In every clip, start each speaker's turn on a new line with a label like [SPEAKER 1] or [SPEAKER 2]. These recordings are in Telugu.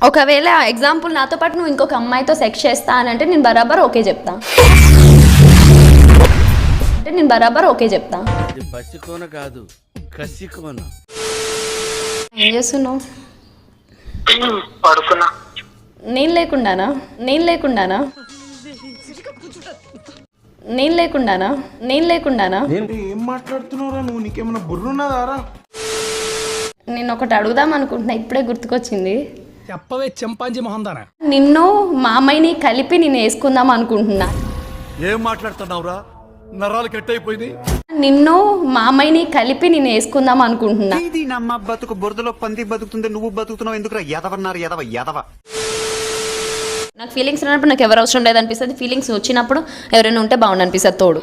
[SPEAKER 1] ఒకవేళ ఎగ్జాంపుల్ నాతో పాటు నువ్వు ఇంకొక అమ్మాయితో సెక్స్ చేస్తా అని అంటే నేను బరాబర్ ఓకే చెప్తా.
[SPEAKER 2] కాదు కసికోన.
[SPEAKER 1] ఏం చేస్తున్నావు?
[SPEAKER 3] పడుకున్నా.
[SPEAKER 1] నేను లేకుండానా?
[SPEAKER 4] ఏం మాట్లాడుతున్నారా నువ్వు? నీకేమైనా బుర్రున్నదారా?
[SPEAKER 1] నేను ఒకటి అడుగుదాం అనుకుంటున్నా, ఇప్పుడే గుర్తుకొచ్చింది.
[SPEAKER 5] చెప్పవే చెంపాంజీ మొహందానా.
[SPEAKER 1] నిన్ను మా అమ్మాయిని కలిపి నేను వేసుకుందాం అనుకుంటున్నా.
[SPEAKER 2] ఏం మాట్లాడుతున్నావురా? నరాలు కట్ అయిపోయింది.
[SPEAKER 1] నిన్ను మా అమ్మాయిని కలిపి నేను వేసుకుందాం అనుకుంటున్నా.
[SPEAKER 6] ఇది నమ్మ బతుకు బురదలో పంది బతుకుతుంది, నువ్వు బతుకుతున్నావు ఎందుకురా? ఎదవన్నారు ఎదవ.
[SPEAKER 1] నాకు ఫీలింగ్స్ ఉన్నప్పుడు నాకు ఎవరు అవసరం లేదనిపిస్తుంది. ఫీలింగ్స్ వచ్చినప్పుడు ఎవరైనా ఉంటే బాగుండు అనిపిస్తుంది తోడు.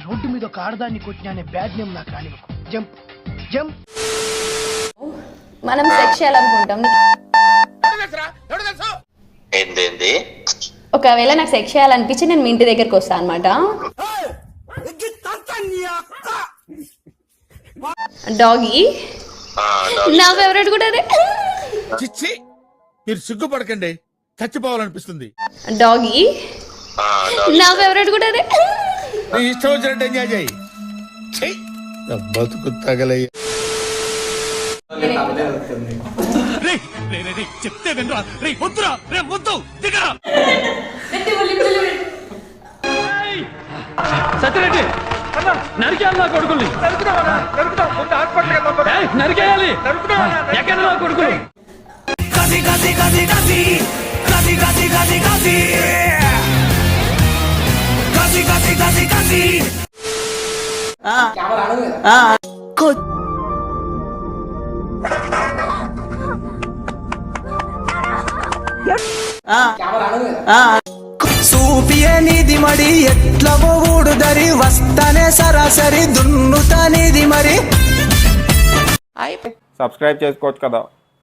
[SPEAKER 5] రోడ్డు మీద ఒక ఆడదాన్ని కొట్టినా బ్యాడ్ నేమ్ నాకు రానివ్వకు. జంప్.
[SPEAKER 1] మనం సెక్స్ చేయాలనుకుంటాం.
[SPEAKER 3] ఏంది?
[SPEAKER 1] ఒకవేళ నాకు సెక్స్ చేయాలనిపించి నేను మీ ఇంటి దగ్గరికి వస్తాను అనమాట. డాగీ నా ఫేవరెట్ కూడా అదే.
[SPEAKER 2] చిచ్చి మీరు సిగ్గుపడకండి, చచ్చిపోవాలనిపిస్తుంది.
[SPEAKER 1] డాగీ నా ఫేవరెట్ కూడా అదే.
[SPEAKER 2] నీ ఇష్టం వచ్చినట్టు ఎంజాయ్ చేయి. బతుకు తగలయ్య. చెప్తే వినరా? వద్దురా, వద్దు దిగరా. సత్యరెడ్డి నరికేయాలి నా కొడుకుల్ని. నరికేయాలి ఎక్కడ నా కొడుకులు.
[SPEAKER 7] సూపియే నీది మడి ఎట్లవో ఊడుదరి వస్తానే సరాసరి దున్నుతా నీది మరి.
[SPEAKER 4] సబ్స్క్రైబ్ చేసుకోవచ్చు కదా.